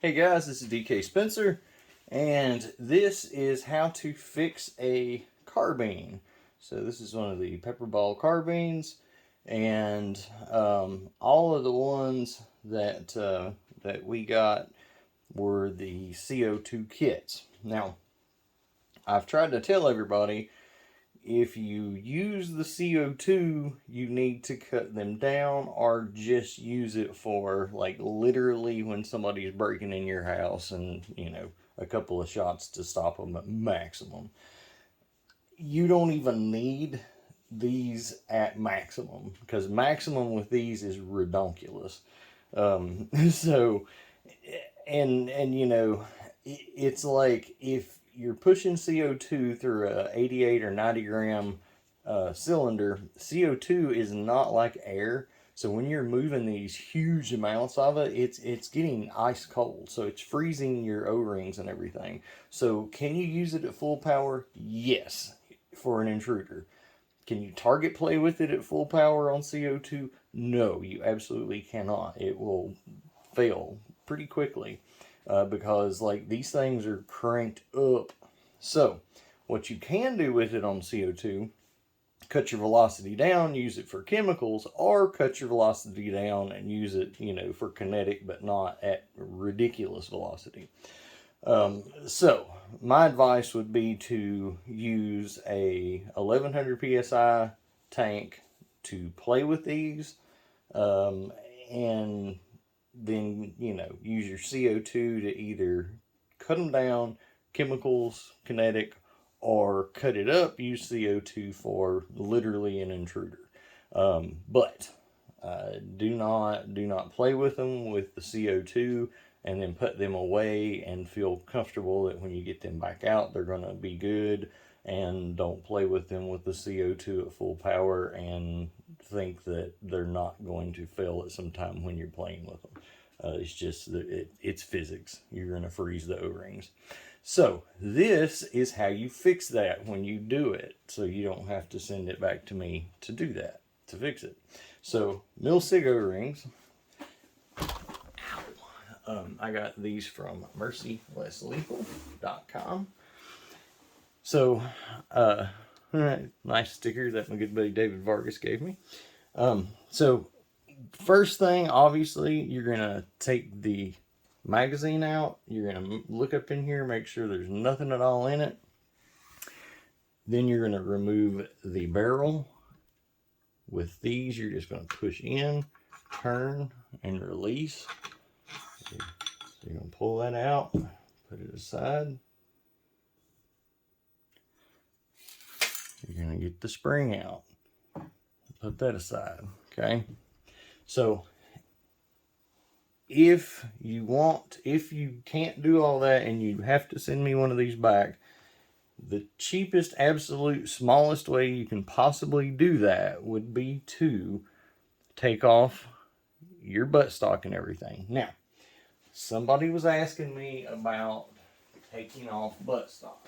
Hey guys, this is DK Spencer, and this is how to fix a carbine. So this is one of the PepperBall carbines, and all of the ones that that we got were the CO2 kits. Now, I've tried to tell everybody, if you use the CO2, you need to cut them down or just use it for, like, literally when somebody's breaking in your house and, a couple of shots to stop them at maximum. You don't even need these at maximum, because maximum with these is redonkulous. So, it's like if you're pushing CO2 through a 88 or 90 gram cylinder, CO2 is not like air. So when you're moving these huge amounts of it, it's getting ice cold. So it's freezing your O-rings and everything. So can you use it at full power? Yes, for an intruder. Can you target play with it at full power on CO2? No, you absolutely cannot. It will fail pretty quickly. Because, like, these things are cranked up. So what you can do with it on CO2, cut your velocity down, use it for chemicals, or cut your velocity down and use it, for kinetic, but not at ridiculous velocity. So my advice would be to use a 1100 psi tank to play with these, and then, use your CO2 to either cut them down, chemicals, kinetic, or cut it up, use CO2 for literally an intruder. But do not play with them with the CO2 and then put them away and feel comfortable that when you get them back out, they're going to be good. And don't play with them with the CO2 at full power and think that they're not going to fail at some time when you're playing with them. It's just, it's physics. You're going to freeze the O-rings. So this is how you fix that when you do it. So you don't have to send it back to me to do that, to fix it. So Milsig O-rings. I got these from mercylesslethal.com. So, nice sticker that my good buddy David Vargas gave me. So first thing, obviously, you're going to take the magazine out. You're going to look up in here, make sure there's nothing at all in it. Then you're going to remove the barrel. With these, you're just going to push in, turn, and release. So you're going to pull that out, put it aside. You're going to get the spring out, put that aside, okay? So if you can't do all that and you have to send me one of these back, the cheapest, absolute smallest way you can possibly do that would be to take off your buttstock and everything. Now, somebody was asking me about taking off buttstocks.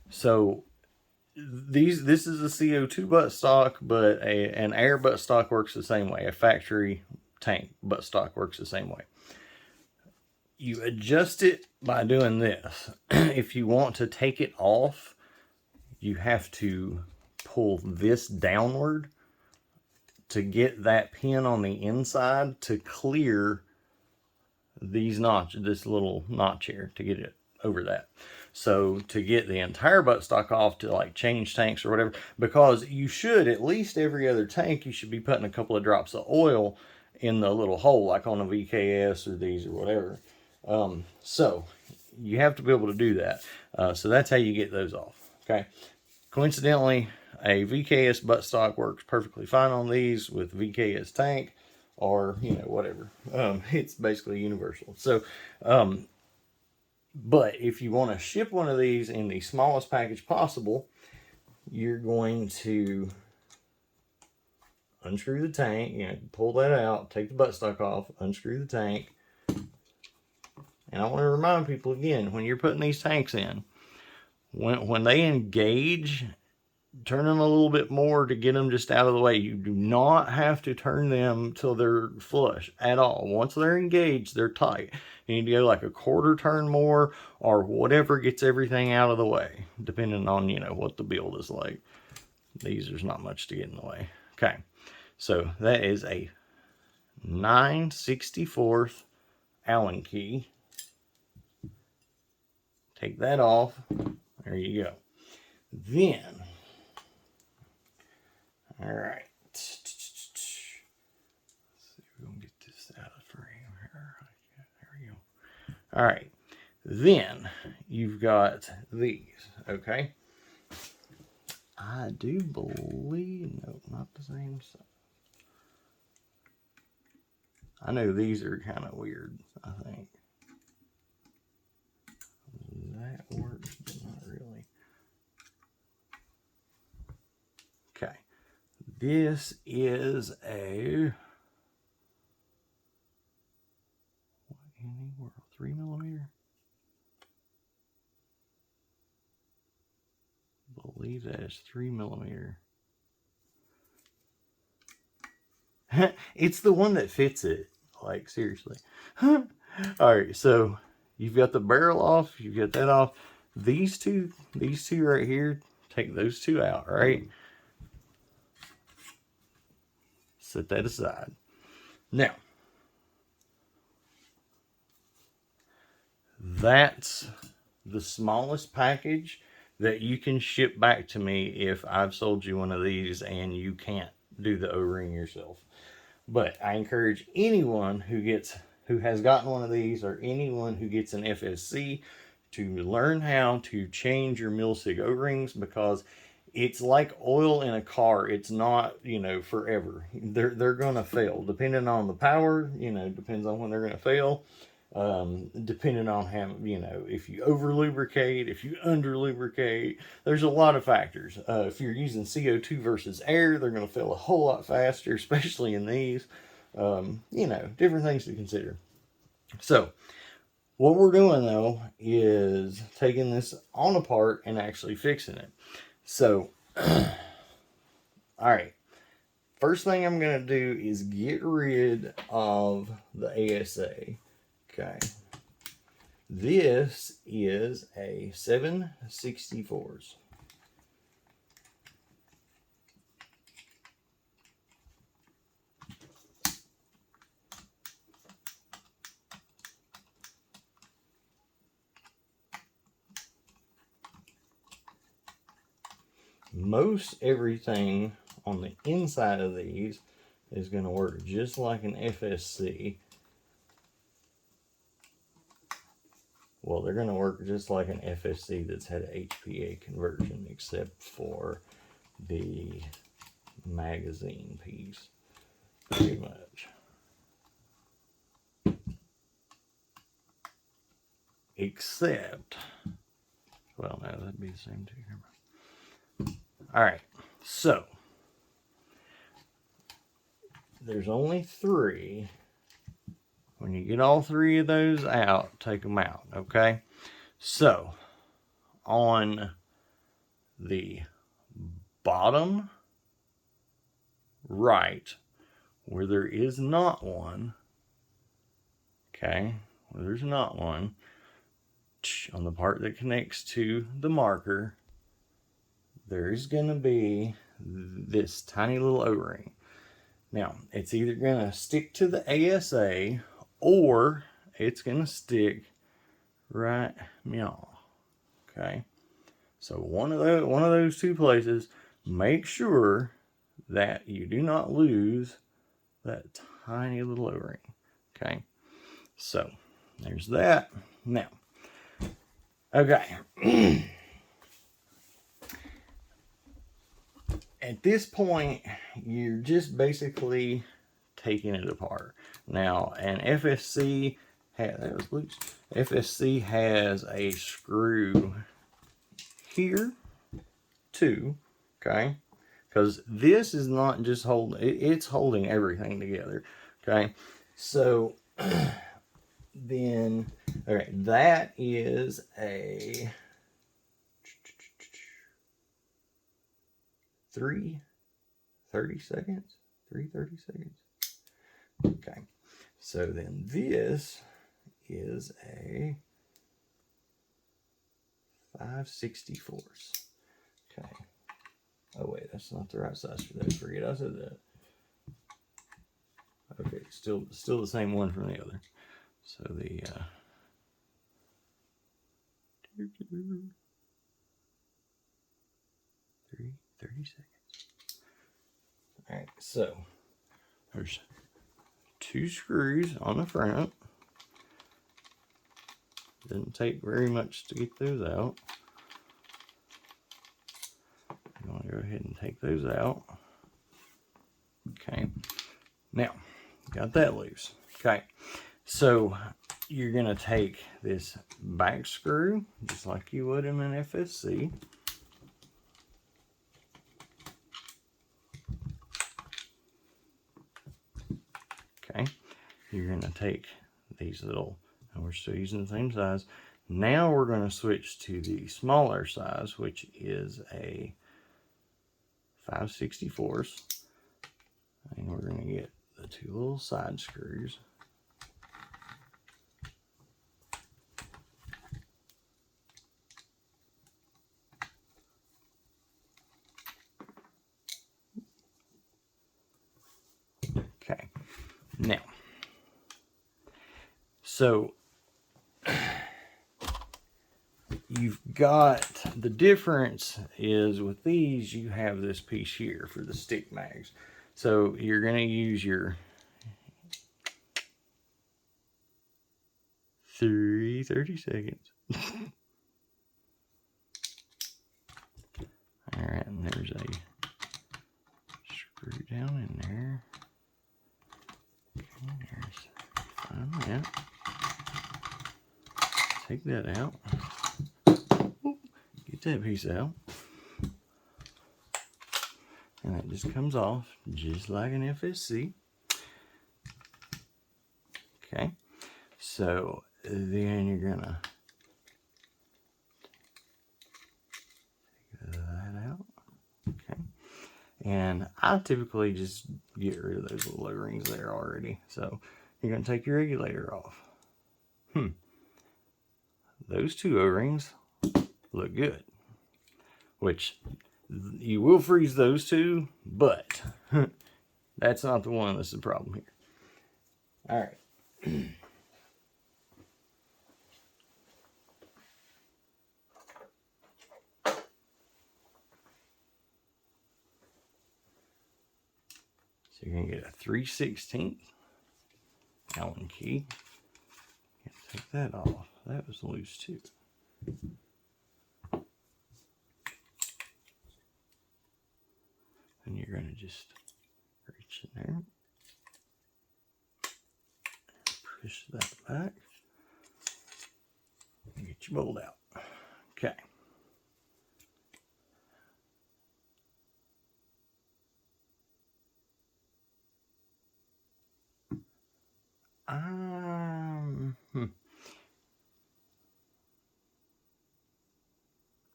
So this is a CO2 buttstock, but an air buttstock works the same way. A factory tank buttstock works the same way. You adjust it by doing this. If you want to take it off, you have to pull this downward to get that pin on the inside to clear these notches, this little notch here, to get it over that. So to get the entire buttstock off, to like change tanks or whatever, because you should, at least every other tank, you should be putting a couple of drops of oil in the little hole, like on a VKS or these or whatever. So you have to be able to do that. So that's how you get those off. Okay. Coincidentally, a VKS buttstock works perfectly fine on these with VKS tank, or whatever. It's basically universal. So but if you want to ship one of these in the smallest package possible, you're going to unscrew the tank, pull that out, take the buttstock off, unscrew the tank. And I want to remind people again, when you're putting these tanks in, when they engage, turn them a little bit more to get them just out of the way. You do not have to turn them till they're flush at all. Once they're engaged, they're tight. You need to go like a quarter turn more or whatever gets everything out of the way, depending on, you know, what the build is like. These, there's not much to get in the way. Okay, so that is a 9/64 Allen key. Take that off. There you go. Then, all right. Let's see, we're gonna get this out of frame here. There we go. All right. Then you've got these. Okay. I do believe, no, not the same size. I know these are kind of weird, I think. That works, but not really. Okay. This is a, what in the world, 3mm? I believe that is 3mm. It's the one that fits it. Like, seriously. Alright, so you've got the barrel off, you've got that off. These two right here, take those two out, right? Set that aside. Now, that's the smallest package that you can ship back to me if I've sold you one of these and you can't do the O-ring yourself. But I encourage anyone who has gotten one of these, or anyone who gets an FSC, to learn how to change your Milsig O-rings, because it's like oil in a car. It's not, you know, forever. They're gonna fail depending on the power. You know, depends on when they're gonna fail. Depending on how, you know, if you over lubricate, if you under lubricate, there's a lot of factors. If you're using CO2 versus air, they're going to fail a whole lot faster, especially in these. You know, different things to consider. So what we're doing though is taking this on apart and actually fixing it. So all right, first thing I'm going to do is get rid of the ASA. Okay, this is a 7/64. Most everything on the inside of these is going to work just like an FSC. Well, they're going to work just like an FSC that's had an HPA conversion, except for the magazine piece, pretty much. Except, well, no, that'd be the same too. All right, so there's only 3. When you get all 3 of those out, take them out, okay? So, on the bottom right, where there is not one, okay, where there's not one, on the part that connects to the marker, there's going to be this tiny little O-ring. Now, it's either going to stick to the ASA, or it's going to stick right meow. Okay, so one of those 2 places. Make sure that you do not lose that tiny little O-ring. Okay, so there's that. Now, okay. At this point, you're just basically taking it apart. Now, an FSC that was loose. FSC has a screw here too, okay? Because this is not just holding, it's holding everything together, okay? So then, okay, that is a 3:30 seconds. 3:30 seconds. Okay. So then this is a 5/64. Okay. Oh wait, that's not the right size for those. Forget I said that. Okay, still the same one from the other. So the 30 seconds. All right, so there's 2 screws on the front. Didn't take very much to get those out. I'm going to go ahead and take those out. Okay. Now, got that loose. Okay. So you're going to take this back screw, just like you would in an FSC. Okay. You're going to take these little, and we're still using the same size. Now we're going to switch to the smaller size, which is a 5/64. And we're going to get the 2 little side screws. Okay, now, so you've got, the difference is with these, you have this piece here for the stick mags. So you're going to use your 30 seconds. All right, and there's a screw down in there. Okay, there's, find that. Take that out. Get that piece out. And that just comes off just like an FSC. Okay, so then you're gonna take that out. Okay, and I typically just get rid of those little O-rings there already. So you're gonna take your regulator off. Those 2 O-rings look good, which you will freeze those 2, but that's not the one that's the problem here. All right. So you're going to get a 3/16 Allen key. Take that off. That was loose too. And you're going to just reach in there. Push that back. And get your bolt out. Okay.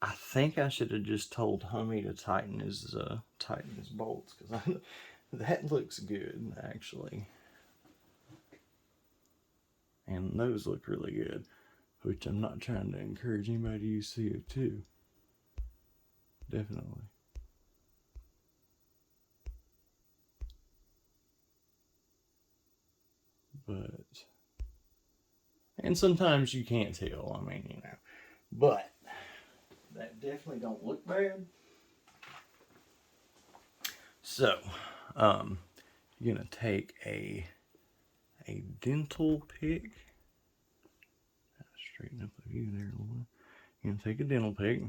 I think I should have just told Hummy to tighten his bolts, because that looks good actually, and those look really good. Which I'm not trying to encourage anybody to use CO2. Definitely. But, and sometimes you can't tell, I mean, you know. But, that definitely don't look bad. So, you're going to take a dental pick. Straighten up the view there a little bit. You're going to take a dental pick.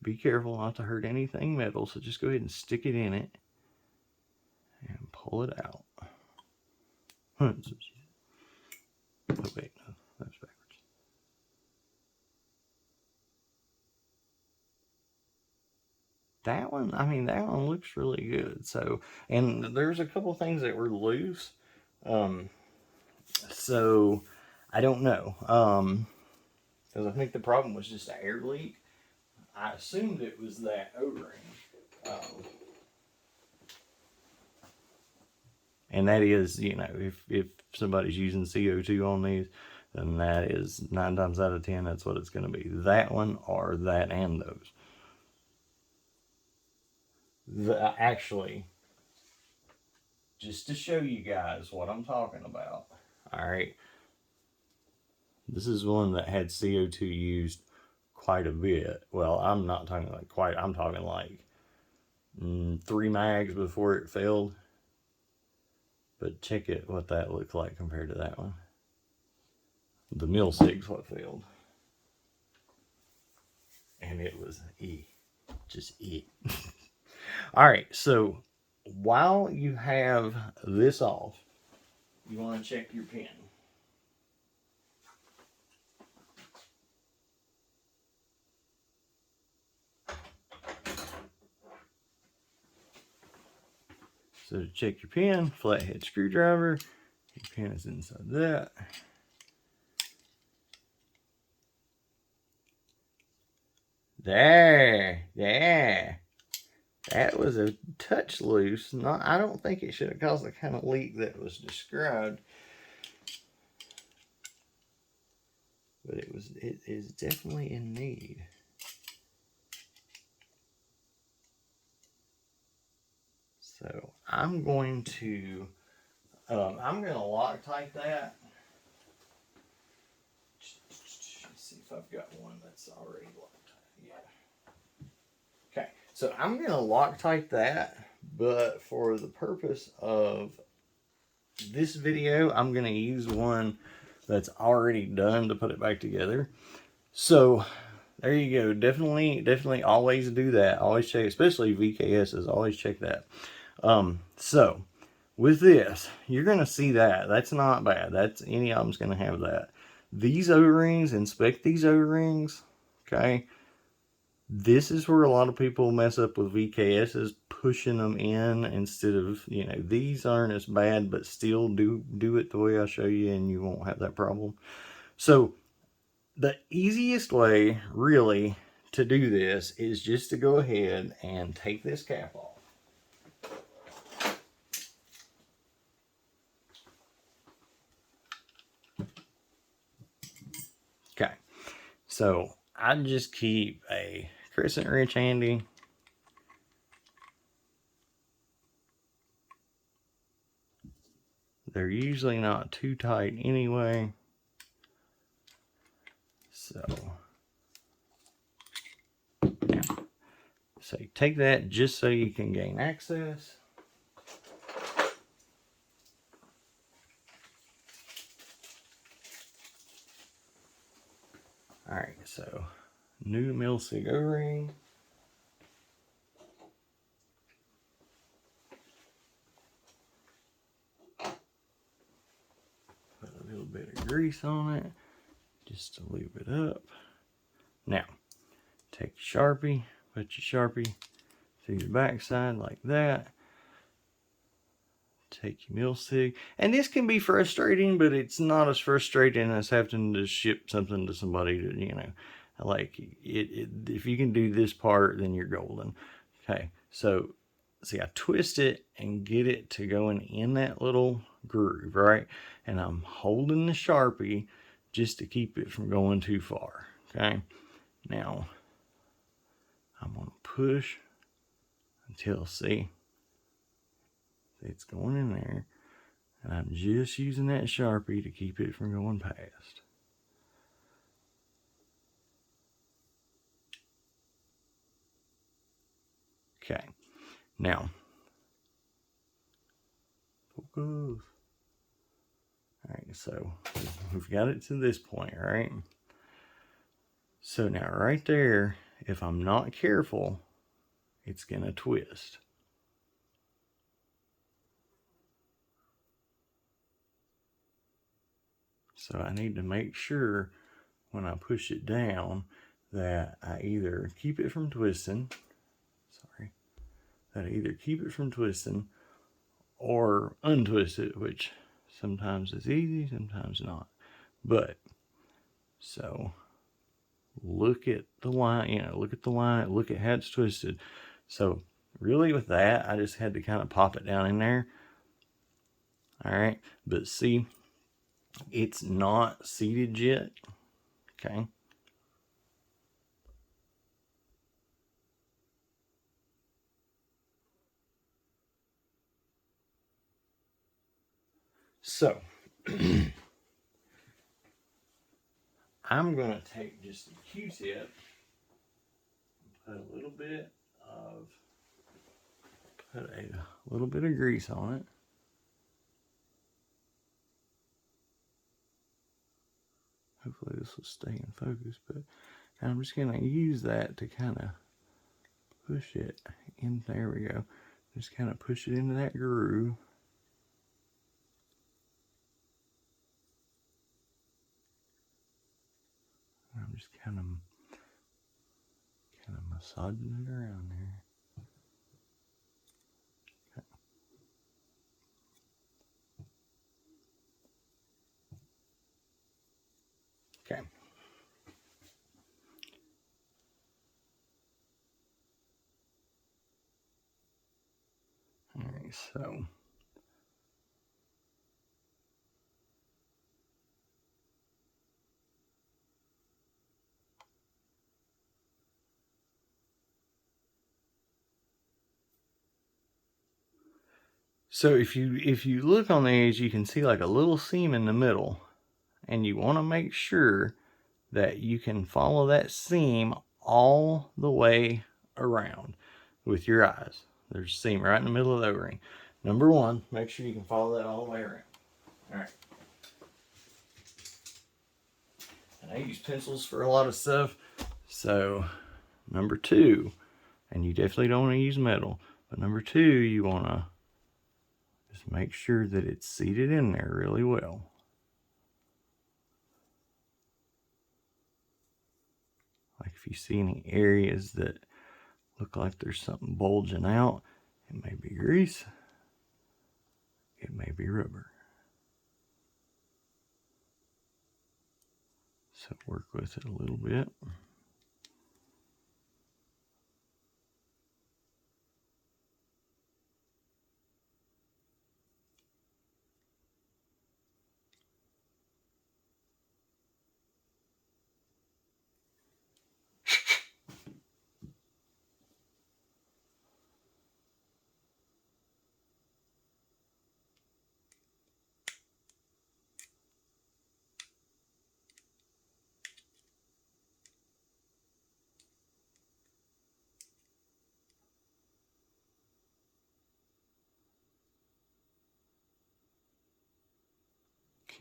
Be careful not to hurt anything metal, so just go ahead and stick it in it and pull it out. Oh wait, no, that's backwards. That one, I mean, that one looks really good. So, and there's a couple things that were loose. So I don't know. Because I think the problem was just an air leak. I assumed it was that O-ring. And that is, you know, if somebody's using CO2 on these, then that is 9 times out of 10, that's what it's going to be. That one or that and those. Actually, just to show you guys what I'm talking about. All right. This is one that had CO2 used quite a bit. Well, I'm not talking like quite, I'm talking like 3 mags before it failed. But check it, what that looked like compared to that one. The Milsig's what failed. And it was just E. All right, so while you have this off, you want to check your pin. So to check your pin, flathead screwdriver, your pin is inside that. There. That was a touch loose. I don't think it should have caused the kind of leak that was described. But it is definitely in need. So I'm going to Loctite that. Let's see if I've got one that's already Loctite. Yeah. Okay, so I'm going to Loctite that, but for the purpose of this video, I'm going to use one that's already done to put it back together. So there you go. Definitely always do that. Always check, especially VKSs, always check that. So with this, you're going to see that. That's not bad. That's any of them's going to have that. These O-rings, inspect these O-rings. Okay. This is where a lot of people mess up with VKSs, pushing them in instead of, you know, these aren't as bad, but still do it the way I show you and you won't have that problem. So the easiest way really to do this is just to go ahead and take this cap off. Okay, so I just keep a crescent wrench handy. They're usually not too tight anyway. So now, so you take that just so you can gain access. All right, so new Milsig O-ring. Put a little bit of grease on it just to lube it up. Now, take your Sharpie, put your Sharpie through the backside like that. Take your Milsig, and this can be frustrating, but it's not as frustrating as having to ship something to somebody to, you know, like if you can do this part, then you're golden. Okay, so see, I twist it and get it to going in that little groove, right? And I'm holding the Sharpie just to keep it from going too far. Okay, now I'm gonna push until, see, it's going in there, and I'm just using that Sharpie to keep it from going past. Okay, now focus. All right, so we've got it to this point, right? So now right there, if I'm not careful, it's gonna twist. So I need to make sure when I push it down that I either keep it from twisting, that I either keep it from twisting or untwist it, which sometimes is easy, sometimes not. But, so look at the line, you know, look at the line, look at how it's twisted. So really with that, I just had to kind of pop it down in there. All right, but see, it's not seated yet. Okay. So I'm going to take just a Q-tip, put a little bit of grease on it. Hopefully this will stay in focus, but I'm just going to use that to kind of push it in. There we go. Just kind of push it into that groove. I'm just kind of massaging it around there. Okay. All right, so if you look on the edge, you can see like a little seam in the middle, and you want to make sure that you can follow that seam all the way around with your eyes. There's a seam right in the middle of the O-ring. Number one, make sure you can follow that all the way around. All right. And I use pencils for a lot of stuff. So number two, and you definitely don't want to use metal, but number two, you want to just make sure that it's seated in there really well. Like if you see any areas that look like there's something bulging out, it may be grease, it may be rubber. So work with it a little bit.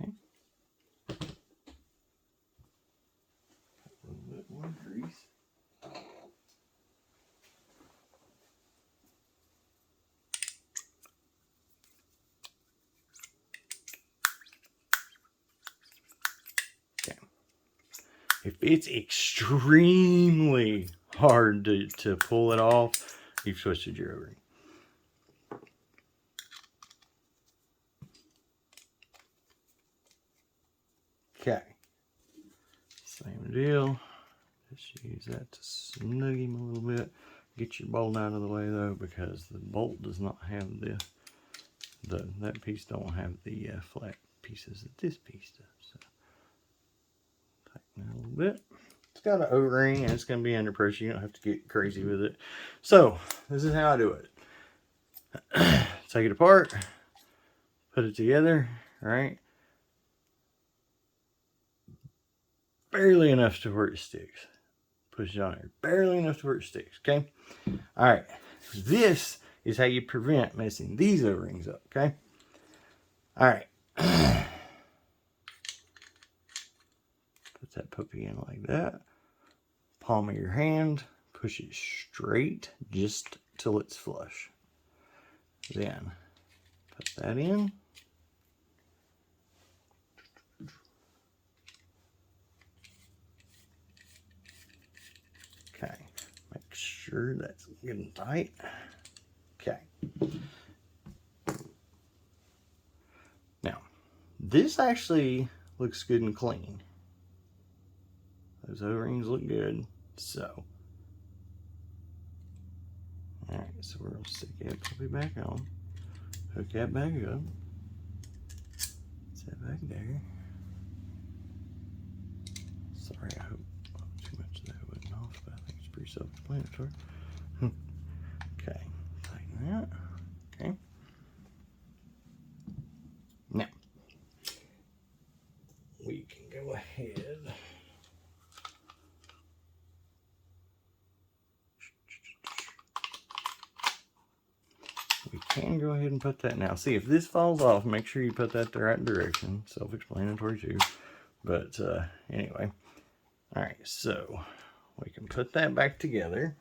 Okay. A little bit more grease. Okay. If it's extremely hard to pull it off, you've twisted your O-ring. Okay. Same deal. Just use that to snug him a little bit. Get your bolt out of the way though, because the bolt does not have that piece don't have the flat pieces that this piece does. So tighten that a little bit. It's got an O-ring and it's going to be under pressure. You don't have to get crazy with it. So this is how I do it. Take it apart, put it together, right? Barely enough to where it sticks. Push it on there. Barely enough to where it sticks, okay? All right. This is how you prevent messing these O-rings up, okay? All right. Put that puppy in like that. Palm of your hand. Push it straight just till it's flush. Then put that in. Okay, make sure that's good and tight. Okay. Now, this actually looks good and clean. Those O-rings look good. So, Alright, so we're going to stick that puppy back on. Hook that back up. Set back there. Sorry, I hope too much of that wasn't off, but I think it's pretty self-explanatory. Okay, tighten that. Okay. Now, we can go ahead. We can go ahead and put that now. See, if this falls off, make sure you put that the right direction. Self-explanatory too. But anyway. All right, so we can put that back together.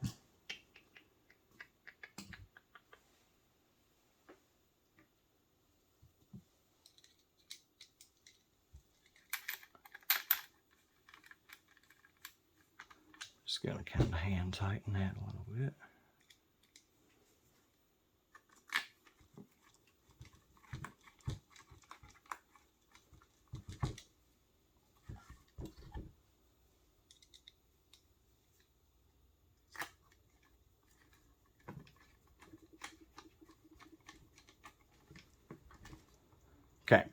Just gonna kind of hand tighten that a little bit. Okay,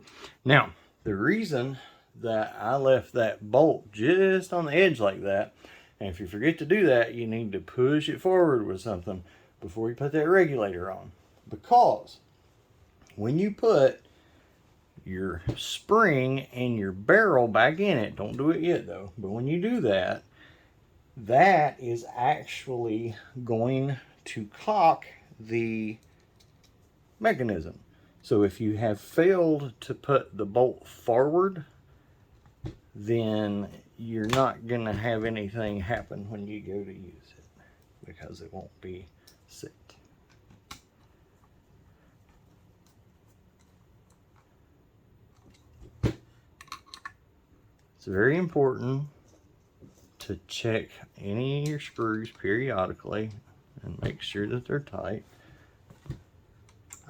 now the reason that I left that bolt just on the edge like that, and if you forget to do that, you need to push it forward with something before you put that regulator on. Because when you put your spring and your barrel back in it, don't do it yet though, but when you do that, that is actually going to cock the mechanism. So if you have failed to put the bolt forward, then you're not going to have anything happen when you go to use it because it won't be set. It's very important to check any of your screws periodically and make sure that they're tight.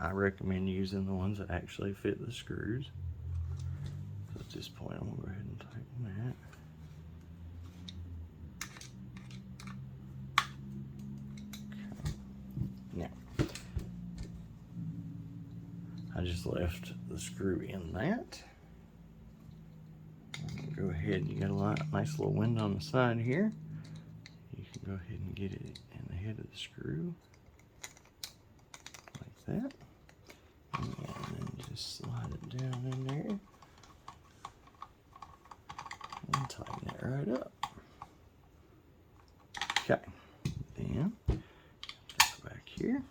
I recommend using the ones that actually fit the screws. So at this point, I'm going to go ahead and tighten that. Okay. Now, I just left the screw in that. I'm going to go ahead and you got a nice little window on the side here. You can go ahead and get it in the head of the screw like that. And then just slide it down in there and tighten it right up. Okay, then back here.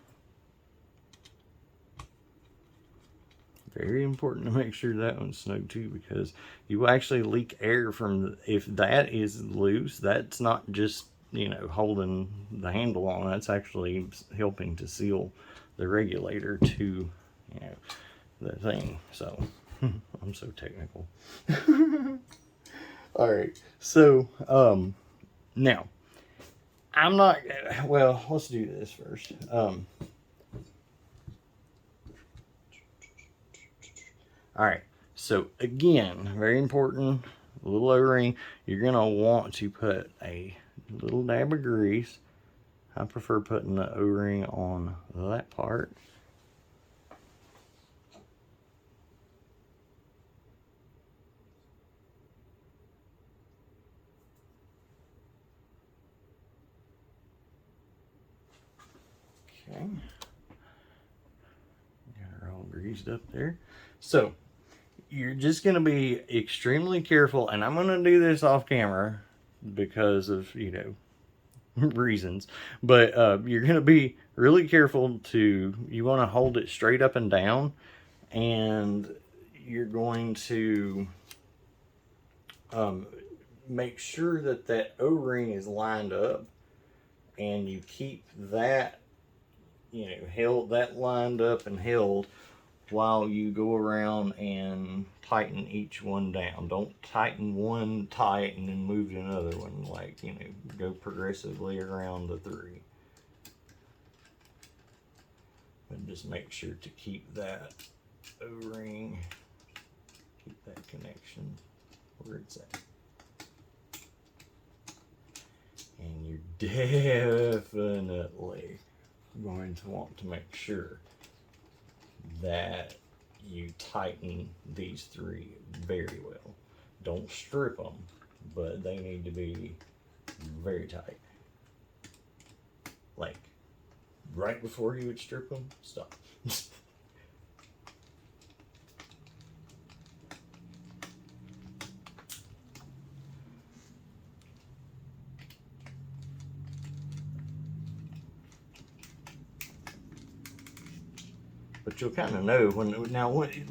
Very important to make sure that one's snug too, because you will actually leak air from if that is loose. That's not just, you know, holding the handle on. That's actually helping to seal the regulator to, you know, the thing. So I'm so technical. All right, so now I'm not, well, let's do this first. All right, so again, very important, a little O-ring. You're gonna want to put a little dab of grease. I prefer putting the O-ring on that part. Okay, got her all greased up there. So you're just going to be extremely careful, and I'm going to do this off camera because of, you know, reasons, but you're going to be really careful you want to hold it straight up and down, and you're going to make sure that that O-ring is lined up, and you keep that, you know, that lined up and held while you go around and tighten each one down. Don't tighten one tight and then move to another one. Like, you know, go progressively around the three. But just make sure to keep that O-ring, keep that connection where it's at. And you're definitely going to want to make sure that you tighten these three very well. Don't strip them, but they need to be very tight. Like, right before you would strip them, stop. But you'll kind of know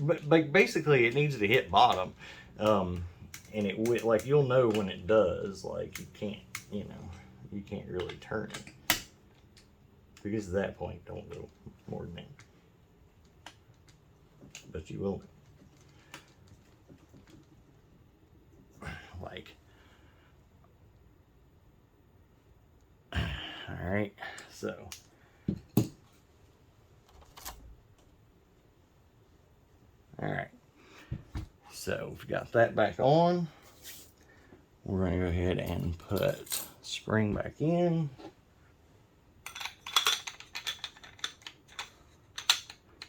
but basically it needs to hit bottom, and it will, like, you'll know when it does. Like, you can't, you can't really turn it, because at that point, don't go more than that. But you will, like, all right, so. All right, so we've got that back on. We're going to go ahead and put spring back in.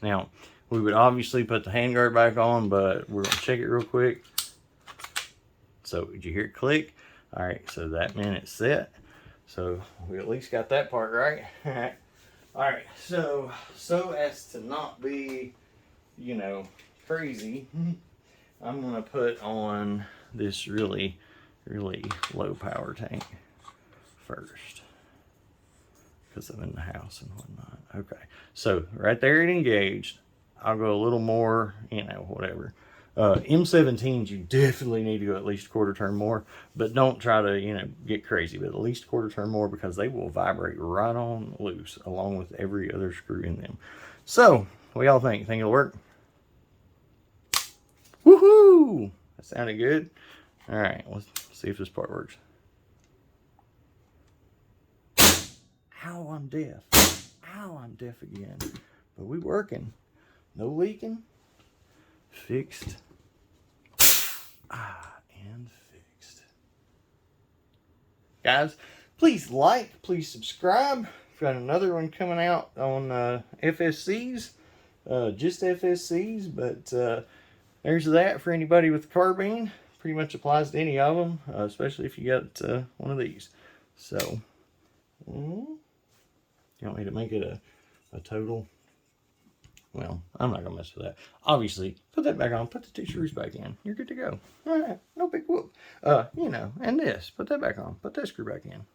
Now, we would obviously put the handguard back on, but we're going to check it real quick. So, did you hear it click? All right, so that meant it's set. So, we at least got that part right. All right, so as to not be, crazy, I'm gonna put on this really low power tank first, because I'm in the house and whatnot. Okay, so right there it engaged. I'll go a little more, whatever. M17s, you definitely need to go at least quarter turn more, but don't try to get crazy, but at least quarter turn more, because they will vibrate right on loose along with every other screw in them. So what y'all think it'll work? Woohoo! That sounded good. All right, let's see if this part works. Ow, I'm deaf. Ow, I'm deaf again. But we working. No leaking. Fixed. And fixed. Guys, please like, please subscribe. We've got another one coming out on FSCs. Just FSCs, but there's that for anybody with carbine. Pretty much applies to any of them, especially if you got one of these. So, you want me to make it a total? Well, I'm not going to mess with that. Obviously, put that back on. Put the two screws back in. You're good to go. All right, no big whoop. And this. Put that back on. Put that screw back in.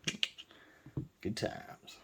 Good times.